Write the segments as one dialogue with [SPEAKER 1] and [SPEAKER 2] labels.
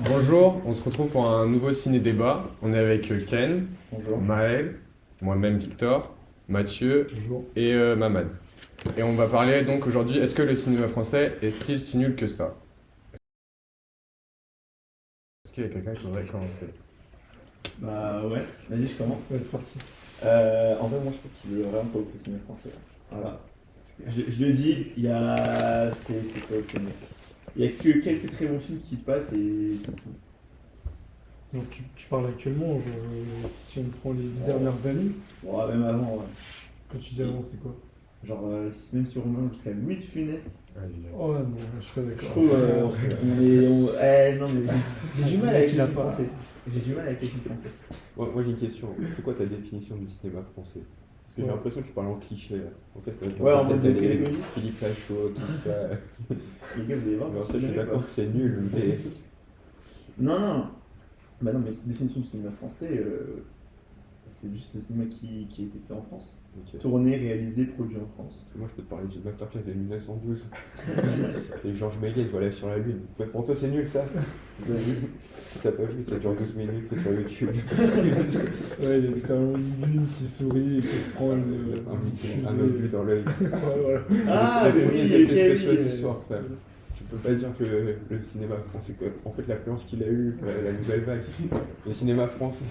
[SPEAKER 1] Bonjour, on se retrouve pour un nouveau ciné-débat. On est avec Ken,
[SPEAKER 2] Bonjour.
[SPEAKER 1] Maël, moi-même Victor, Mathieu
[SPEAKER 2] Bonjour.
[SPEAKER 1] et Mamad. Et on va parler donc aujourd'hui, est-ce que le cinéma français est-il si nul que ça? Est-ce qu'il y a quelqu'un qui voudrait commencer?
[SPEAKER 2] Bah ouais, vas-y, je commence.
[SPEAKER 3] Ouais, c'est parti.
[SPEAKER 2] En vrai, moi je trouve qu'il est vraiment pas au cinéma français. Voilà. Je le dis, il y a. C'est pas ok, mec. Il y a que quelques très bons films qui passent et c'est tout.
[SPEAKER 3] Donc tu parles actuellement, genre, si on prend les 10 dernières années,
[SPEAKER 2] Bon, même avant, ouais.
[SPEAKER 3] quand tu dis avant, c'est quoi?
[SPEAKER 2] Genre, même si on remonte jusqu'à Louis de Funès,
[SPEAKER 3] Oh non, je suis pas
[SPEAKER 2] je
[SPEAKER 3] d'accord.
[SPEAKER 2] trouve. Non, mais j'ai du mal avec
[SPEAKER 3] Tu
[SPEAKER 2] les
[SPEAKER 3] l'as
[SPEAKER 2] films
[SPEAKER 3] pas.
[SPEAKER 2] français. J'ai du mal avec les films français.
[SPEAKER 4] Moi j'ai une question. C'est quoi ta définition du cinéma français? Parce que j'ai
[SPEAKER 3] Ouais.
[SPEAKER 4] l'impression que tu parles en cliché là. En fait,
[SPEAKER 2] Ouais, en
[SPEAKER 4] tête,
[SPEAKER 2] mode de
[SPEAKER 4] t'as les
[SPEAKER 2] pédagogie.
[SPEAKER 4] Philippe Lachaud, tout ça.
[SPEAKER 2] Les gars, vous allez voir.
[SPEAKER 4] Mais en fait, je
[SPEAKER 2] c'est
[SPEAKER 4] suis
[SPEAKER 2] vrai,
[SPEAKER 4] d'accord
[SPEAKER 2] quoi.
[SPEAKER 4] que c'est nul, mais.
[SPEAKER 2] Non. Bah non, mais cette définition du cinéma français, c'est juste le cinéma qui a été fait en France.
[SPEAKER 4] Ok.
[SPEAKER 2] Tourné, réalisé, produit en France.
[SPEAKER 4] Moi je peux te parler du Masterclass de 1912. C'est Georges Méliès, voilà, sur la Lune. Ouais, pour toi c'est nul ça? T'as pas vu, ça dure 12 minutes, c'est sur YouTube.
[SPEAKER 3] Ouais, il y a littéralement une lune qui sourit et qui se prend une
[SPEAKER 4] Un obus dans l'œil.
[SPEAKER 3] Voilà.
[SPEAKER 2] Ah,
[SPEAKER 4] la
[SPEAKER 2] mais
[SPEAKER 4] première
[SPEAKER 2] oui,
[SPEAKER 4] effet
[SPEAKER 2] ok,
[SPEAKER 4] spécial
[SPEAKER 2] oui.
[SPEAKER 4] d'histoire, frère. Tu peux pas dire que le cinéma français, en fait l'influence qu'il a eu, la nouvelle vague, le cinéma français,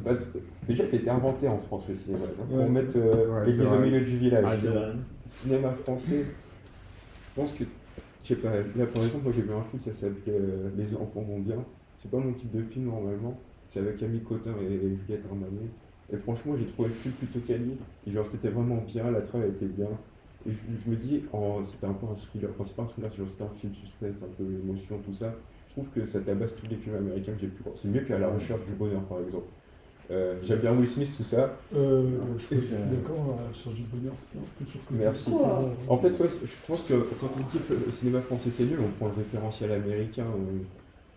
[SPEAKER 4] bah, déjà c'était inventé en France le cinéma, hein, pour
[SPEAKER 3] Ouais,
[SPEAKER 4] mettre
[SPEAKER 1] ouais,
[SPEAKER 4] l'église
[SPEAKER 1] c'est
[SPEAKER 4] au
[SPEAKER 1] vrai.
[SPEAKER 4] milieu du village.
[SPEAKER 1] Ah,
[SPEAKER 2] C'est vrai.
[SPEAKER 4] Cinéma français, je pense que, je sais pas, là par exemple, moi j'ai vu un film, ça s'appelait Les enfants vont bien. C'est pas mon type de film normalement, c'est avec Camille Cotin et Juliette Armanet. Et franchement, j'ai trouvé le film plutôt quali. Et genre, c'était vraiment bien, la trame était bien. Et je me dis, c'était un peu un thriller. Enfin, c'est pas un thriller, genre, c'était un film suspense, un peu émotion, tout ça. Je trouve que ça tabasse tous les films américains que j'ai pu voir. C'est mieux qu'à la recherche du bonheur, par exemple. J'aime bien Will Smith, tout ça.
[SPEAKER 3] Je suis d'accord, sur du bonheur, c'est un peu surcoté.
[SPEAKER 4] Merci.
[SPEAKER 3] Quoi
[SPEAKER 4] En fait, ouais, je pense que quand on dit que le cinéma français c'est nul, on prend le référentiel américain.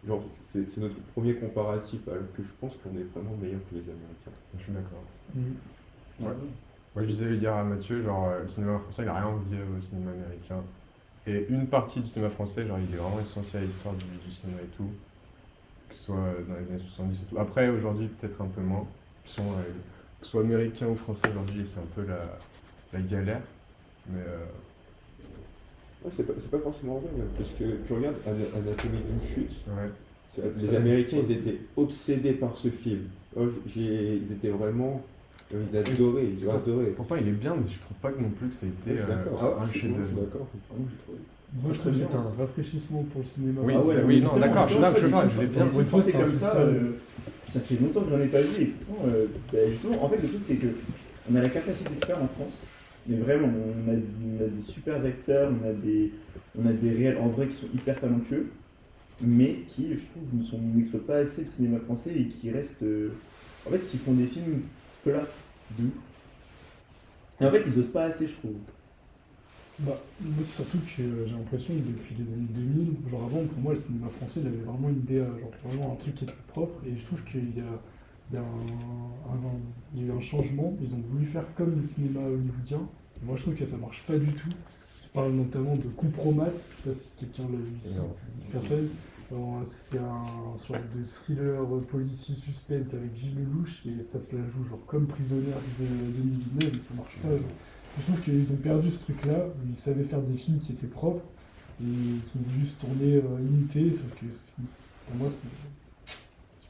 [SPEAKER 4] Genre, c'est notre premier comparatif, alors que je pense qu'on est vraiment meilleur que les Américains.
[SPEAKER 1] Je suis d'accord.
[SPEAKER 3] Mhm.
[SPEAKER 1] Ouais. Moi je disais dire à Mathieu, genre le cinéma français il a rien envié au cinéma américain. Et une partie du cinéma français, genre il est vraiment essentiel à l'histoire du cinéma et tout. Que ce soit dans les années 70 et tout. Après aujourd'hui peut-être un peu moins. Que ce soit américain ou français aujourd'hui c'est un peu la galère. Mais
[SPEAKER 4] Ouais, c'est pas forcément vrai, même, parce que tu regardes Anatomie d'une chute,
[SPEAKER 1] ouais.
[SPEAKER 4] les Américains ils étaient obsédés par ce film. Ils étaient vraiment. Ils adoraient, ils ont adoré.
[SPEAKER 1] Pourtant il est bien, mais je trouve pas que non plus que ça a été
[SPEAKER 4] Je suis d'accord.
[SPEAKER 1] un
[SPEAKER 4] Je suis
[SPEAKER 1] chef-d'œuvre.
[SPEAKER 4] d'accord.
[SPEAKER 2] Moi, j'ai trouvé.
[SPEAKER 3] Moi, je trouve que c'est un rafraîchissement pour le cinéma.
[SPEAKER 1] Oui,
[SPEAKER 2] Ah ouais,
[SPEAKER 1] c'est-
[SPEAKER 2] non,
[SPEAKER 1] oui,
[SPEAKER 2] mais
[SPEAKER 1] non,
[SPEAKER 2] justement,
[SPEAKER 1] d'accord, je suis d'accord, je l'ai bien.
[SPEAKER 2] Les films
[SPEAKER 3] Une fois,
[SPEAKER 2] français
[SPEAKER 3] c'est un
[SPEAKER 2] comme
[SPEAKER 3] film
[SPEAKER 2] ça,
[SPEAKER 3] seul.
[SPEAKER 2] ça fait longtemps que j'en ai pas vu et pourtant, justement, en fait, le truc c'est que on a la capacité de se faire en France, mais vraiment, on a des super acteurs, on a des réels en vrai qui sont hyper talentueux, mais qui, je trouve, n'exploitent pas assez le cinéma français et qui restent. En fait, ils font des films plats, doux. Et en fait, ils osent pas assez, je trouve.
[SPEAKER 3] Bah, moi, c'est surtout que j'ai l'impression que depuis les années 2000, genre avant, pour moi, le cinéma français, il avait vraiment une DA, genre vraiment un truc qui était propre, et je trouve qu'il y a il y a eu un changement, ils ont voulu faire comme le cinéma hollywoodien, et moi je trouve que ça marche pas du tout. Je parle notamment de Compromat, je sais pas si quelqu'un l'a vu ici,
[SPEAKER 1] Non.
[SPEAKER 3] personne. C'est un sorte de thriller policier suspense avec Gilles Lelouch, et ça se la joue genre comme Prisonnière de Denis Villeneuve, mais ça marche pas. Genre. Je trouve qu'ils ont perdu ce truc-là, où ils savaient faire des films qui étaient propres, et ils sont voulu se tourner imiter, sauf que pour moi c'est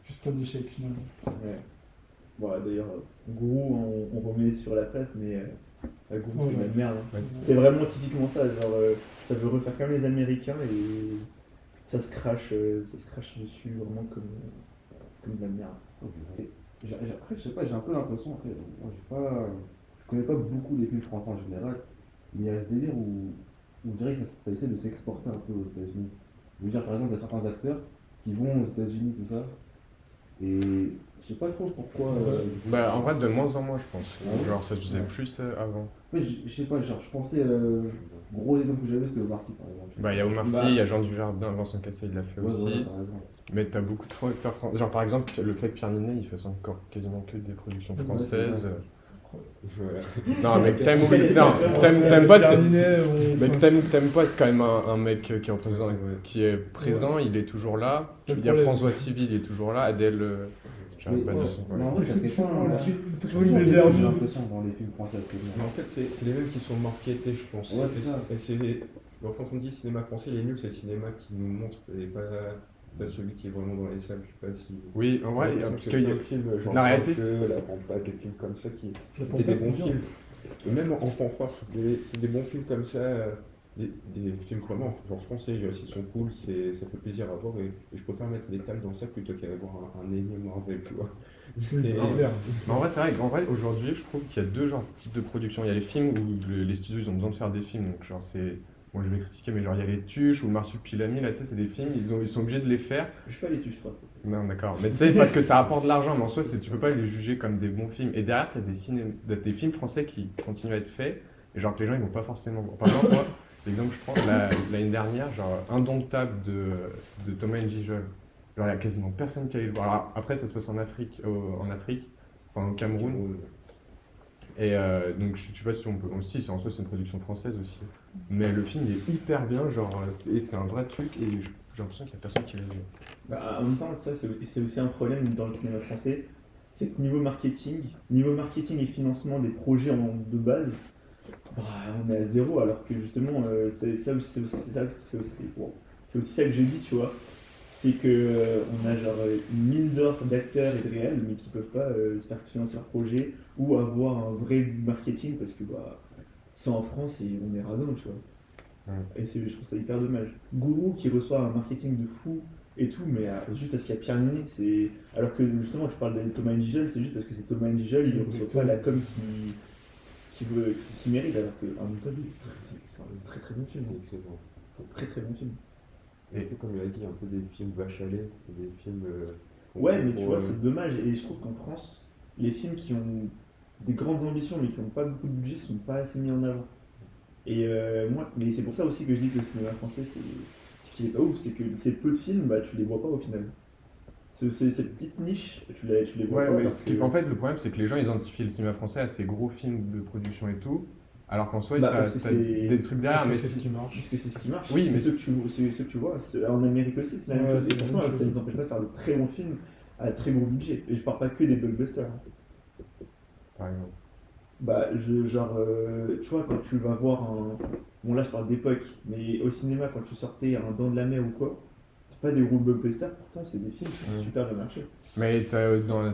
[SPEAKER 3] plus qu'un échec finalement.
[SPEAKER 2] Ouais. Bon, d'ailleurs, Gourou, on remet sur la place, mais Gourou, c'est de la merde. Hein.
[SPEAKER 1] Ouais.
[SPEAKER 2] C'est vraiment typiquement ça, genre, ça veut refaire comme les Américains et ça se crache dessus vraiment comme de la merde.
[SPEAKER 5] Après, je sais pas, j'ai un peu l'impression, après, moi, je connais pas beaucoup les films français en général, mais il y a ce délire où on dirait que ça essaie de s'exporter un peu aux États-Unis. Je veux dire, par exemple, il y a certains acteurs qui vont aux États-Unis, tout ça, et je sais pas trop pourquoi.
[SPEAKER 1] Bah en vrai de moins en moins je pense.
[SPEAKER 5] Ah ouais.
[SPEAKER 1] Genre ça se faisait
[SPEAKER 5] Ouais.
[SPEAKER 1] plus avant.
[SPEAKER 5] Ouais, je sais pas, genre, je pensais, gros exemple que j'avais, c'était Omar Sy, par exemple.
[SPEAKER 1] Bah il y a Omar Sy,
[SPEAKER 2] Bah,
[SPEAKER 1] il y a Jean Dujardin, Vincent Cassel il l'a fait
[SPEAKER 5] Ouais,
[SPEAKER 1] aussi.
[SPEAKER 5] voilà, par exemple.
[SPEAKER 1] Mais t'as beaucoup de acteurs français. Genre par exemple le fait que Pierre Ninet il fasse encore quasiment que des productions
[SPEAKER 5] Ouais,
[SPEAKER 1] françaises.
[SPEAKER 5] c'est vrai.
[SPEAKER 4] Voilà.
[SPEAKER 1] Non, mec, t'aimes pas, t'aimes pas, c'est quand même un mec qui est qui est présent, il est toujours là.
[SPEAKER 3] C'est le
[SPEAKER 1] Il y a
[SPEAKER 3] problème.
[SPEAKER 1] François Civil, il est toujours là. Adèle, j'arrive pas à dire son
[SPEAKER 5] Mais
[SPEAKER 1] nom.
[SPEAKER 5] en vrai, ça fait pas
[SPEAKER 3] Des derniers.
[SPEAKER 5] j'ai l'impression dans les films français actuellement.
[SPEAKER 4] Mais en fait, c'est les mêmes qui sont marketés, je pense.
[SPEAKER 5] Ouais, c'est ça.
[SPEAKER 4] Donc, quand on dit cinéma français, il est nul, c'est le cinéma qui nous montre, et pas celui qui est vraiment dans les salles. Je sais pas si.
[SPEAKER 1] Oui, en vrai, parce qu'il y a.
[SPEAKER 4] le film, genre
[SPEAKER 1] La réalité,
[SPEAKER 4] la Pampade, des films comme ça qui
[SPEAKER 3] La
[SPEAKER 4] étaient des
[SPEAKER 3] Pampade,
[SPEAKER 4] bons
[SPEAKER 3] c'est
[SPEAKER 4] films. Et même en fanfare, c'est des bons films comme ça, des films vraiment genre français, ils sont cool, ça fait plaisir à voir et je préfère mettre les thèmes dans ça plutôt qu'à voir un énième Marvel, tu vois.
[SPEAKER 3] C'est
[SPEAKER 4] Et-
[SPEAKER 3] clair.
[SPEAKER 1] Mais en vrai, c'est vrai qu'en vrai, aujourd'hui, je trouve qu'il y a deux types de production. Il y a les films où les studios, ils ont besoin de faire des films, donc genre c'est. Bon, je vais critiquer, mais genre il y a les Tuches ou le Marsupilami, là, tu sais, c'est des films, ils sont obligés de les faire.
[SPEAKER 2] Je suis pas les tuches, je crois.
[SPEAKER 1] Non, d'accord. Mais tu sais, parce que ça apporte de l'argent, mais en soi, tu peux pas les juger comme des bons films. Et derrière, t'as des films français qui continuent à être faits, et genre que les gens, ils vont pas forcément voir. Par exemple, moi, l'exemple que je prends, l'année dernière, genre Indomptable de Thomas N'Gijol. Genre, il y a quasiment personne qui allait le voir. Alors, après, ça se passe en Afrique, enfin au Cameroun. Et donc, je sais pas si on peut. Si, en soi, c'est une production française aussi. Mais le film il est hyper bien, genre, et c'est un vrai truc, et j'ai l'impression qu'il y a personne qui l'a vu.
[SPEAKER 2] Bah, en même temps, ça, c'est aussi un problème dans le cinéma français. C'est que niveau marketing et financement des projets de base, bah, on est à zéro, alors que justement, c'est aussi ça que je dis, tu vois. C'est que on a genre une mine d'or d'acteurs et de réels, mais qui peuvent pas se faire financer leur projet ou avoir un vrai marketing parce que bah, c'est en France et on est radon, tu vois. Et je trouve ça hyper dommage. Gourou qui reçoit un marketing de fou et tout, mais juste parce qu'il y a Pierre Ninet, c'est. Alors que justement, tu parles de Thomas N'Gijol, c'est juste parce que c'est Thomas N'Gijol, il ne reçoit pas la com qui mérite, alors que Indomptable, c'est un très très bon film.
[SPEAKER 4] C'est excellent.
[SPEAKER 2] C'est un très très bon film.
[SPEAKER 4] Et comme il a dit, un peu des films vache à lait, des films.
[SPEAKER 2] Ouais, mais tu vois, c'est dommage. Et je trouve qu'en France, les films qui ont des grandes ambitions mais qui n'ont pas beaucoup de budget sont pas assez mis en avant. Et mais c'est pour ça aussi que je dis que le cinéma français, c'est qu'il est pas ouf. C'est que ces peu de films, bah, tu les vois pas au final. Cette petite niche, tu les vois
[SPEAKER 1] Ouais,
[SPEAKER 2] pas.
[SPEAKER 1] mais
[SPEAKER 2] parce que-
[SPEAKER 1] en fait, le problème, c'est que les gens, ils identifient le cinéma français à ces gros films de production et tout, alors qu'en soi,
[SPEAKER 2] Bah,
[SPEAKER 1] t'as
[SPEAKER 2] parce que c'est-
[SPEAKER 1] des trucs derrière,
[SPEAKER 3] Parce que
[SPEAKER 1] mais
[SPEAKER 3] c'est ce qui marche.
[SPEAKER 2] Parce que c'est ce qui marche.
[SPEAKER 1] Oui,
[SPEAKER 2] c'est
[SPEAKER 1] mais
[SPEAKER 2] ce que tu vois. En Amérique aussi, c'est la même
[SPEAKER 3] Ouais,
[SPEAKER 2] chose. Et
[SPEAKER 3] c'est la
[SPEAKER 2] pourtant,
[SPEAKER 3] même
[SPEAKER 2] ça
[SPEAKER 3] chose.
[SPEAKER 2] ne les empêche pas de faire de très bons films à très gros budget. Et je parle pas que des blockbusters.
[SPEAKER 1] par exemple.
[SPEAKER 2] Bah, tu vois, quand tu vas voir un. Bon, là, je parle d'époque, mais au cinéma, quand tu sortais un Dents de la Mer ou quoi, c'était pas des gros blockbusters, pourtant, c'est des films qui ont super bien marché.
[SPEAKER 1] Mais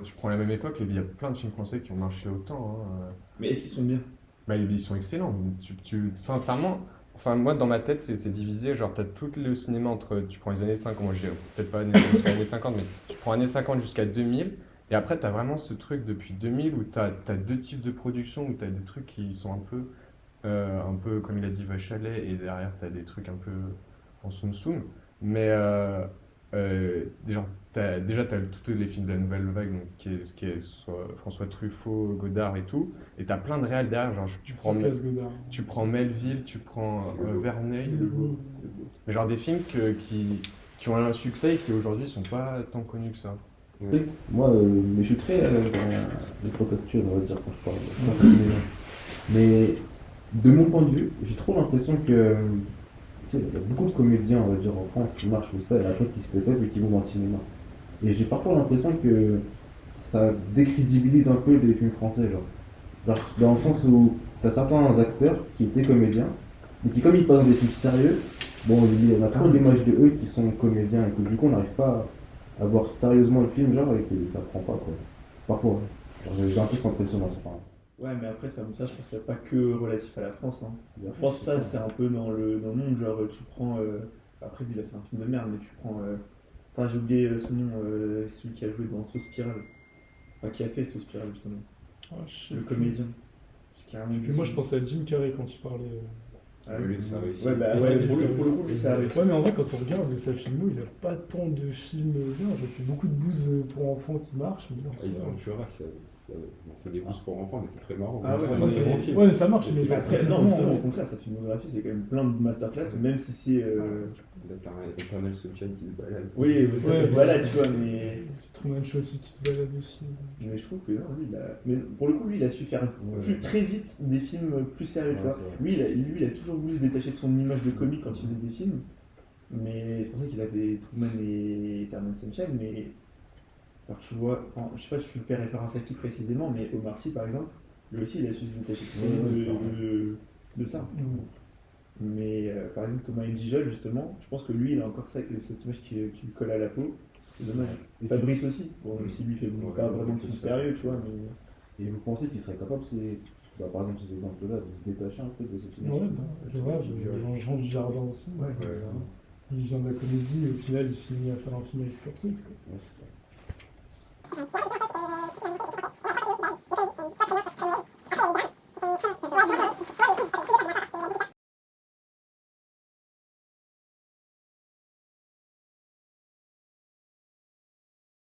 [SPEAKER 1] tu prends la même époque, il y a plein de films français qui ont marché autant. Hein.
[SPEAKER 2] Mais est-ce qu'ils sont bien?
[SPEAKER 1] Bah, ils sont excellents. Sincèrement, enfin, moi, dans ma tête, c'est divisé. Genre, t'as tout le cinéma entre. Tu prends les années 50, moi, je dirais peut-être pas jusqu'à les années 50, mais tu prends années 50 jusqu'à 2000. Et après, t'as vraiment ce truc depuis 2000 où t'as deux types de production, où t'as des trucs qui sont un peu comme il a dit, vache à lait, et derrière, t'as des trucs un peu en soum-soum. Mais déjà, t'as tous les films de la Nouvelle Vague, donc, qui est soit François Truffaut, Godard et tout. Et t'as plein de réals derrière. Genre, tu prends Melville, tu prends Verneuil.
[SPEAKER 3] C'est le beau.
[SPEAKER 1] Mais genre des films qui ont un succès et qui aujourd'hui sont pas tant connus que ça.
[SPEAKER 5] Moi, mais je suis très dans l'époque actuelle, on va dire, quand je parle de cinéma. Mais de mon point de vue, j'ai trop l'impression que tu sais, il y a beaucoup de comédiens, on va dire, en France qui marchent tout ça, et après qui se développent et qui vont dans le cinéma. Et j'ai parfois l'impression que ça décrédibilise un peu les films français, genre dans le sens où tu as certains acteurs qui étaient comédiens, et qui, comme ils passent dans des films sérieux, bon, on a trop l'image de eux qui sont comédiens, et que du coup, on n'arrive pas à voir sérieusement le film, genre, et que ça prend pas, quoi. Parfois, genre, j'ai un peu cette impression dans ce film.
[SPEAKER 2] Ouais, mais après, ça, je pense que c'est pas que relatif à la France. Hein. Je pense que ça, c'est un peu dans le monde. Genre, tu prends. Après, lui, il a fait un film de merde, mais tu prends. Attends, j'ai oublié son nom, celui qui a joué dans Sauce Spirale. Enfin, qui a fait Sauce Spirale, justement.
[SPEAKER 3] Ah, je sais
[SPEAKER 2] Le
[SPEAKER 3] plus.
[SPEAKER 2] comédien. J'ai carrément oublié
[SPEAKER 3] Mais moi,
[SPEAKER 2] son
[SPEAKER 3] je
[SPEAKER 2] nom.
[SPEAKER 3] pensais à Jim Carrey quand il parlait.
[SPEAKER 4] Oui, ça réussit.
[SPEAKER 2] Ouais, bah,
[SPEAKER 3] Ouais,
[SPEAKER 2] pour
[SPEAKER 3] ça
[SPEAKER 2] le coup, lui, ça a réussi.
[SPEAKER 3] Ouais, mais en vrai, quand on regarde sa filmo, il a pas tant de films bien. J'ai fait beaucoup de bouses pour enfants qui marchent. Mais non,
[SPEAKER 4] Ils
[SPEAKER 3] ça-
[SPEAKER 4] ont c'est des gousses pour enfants, mais c'est très marrant.
[SPEAKER 2] Ah ouais,
[SPEAKER 4] C'est
[SPEAKER 2] ça,
[SPEAKER 4] un
[SPEAKER 2] c'est-
[SPEAKER 4] bon film.
[SPEAKER 3] Ouais, mais ça marche. Mais
[SPEAKER 2] Après,
[SPEAKER 3] genre,
[SPEAKER 2] non, justement, au
[SPEAKER 3] typiquement,
[SPEAKER 2] contraire, sa filmographie, c'est quand même plein de masterclass, même si c'est.
[SPEAKER 4] Là, t'as un éternel Sunshine qui se balade.
[SPEAKER 2] Oui, ça
[SPEAKER 3] Ouais,
[SPEAKER 2] se balade, tu vois, mais.
[SPEAKER 3] C'est Truman Show aussi qui se balade aussi.
[SPEAKER 2] Mais je trouve que non, lui, mais pour le coup, lui, il a su faire très vite des films plus sérieux, tu
[SPEAKER 5] Ouais,
[SPEAKER 2] vois.
[SPEAKER 5] c'est vrai.
[SPEAKER 2] Lui, il a toujours voulu se détacher de son image de comique quand il faisait des films. Mais c'est pour ça qu'il avait Truman et Eternal Sunshine. Mais alors tu vois, je sais pas si tu fais référence à qui précisément, mais Omar Sy par exemple, lui aussi, il a su se détacher de ça. Mais par exemple, Thomas Gijol, justement, je pense que lui, il a encore cette image qui lui colle à la peau. C'est dommage.
[SPEAKER 5] Et
[SPEAKER 2] Fabrice aussi, bon, même si lui fait pas vraiment de films sérieux, tu vois, mais.
[SPEAKER 5] Et vous pensez qu'il serait capable, par exemple, ces exemples-là, de se détacher un peu de cette image?
[SPEAKER 3] Ouais, Jean Dujardin aussi.
[SPEAKER 2] Ouais.
[SPEAKER 3] Il vient de la comédie et au final il finit à faire un film avec Scorsese. Quoi.
[SPEAKER 5] Ouais, c'est vrai.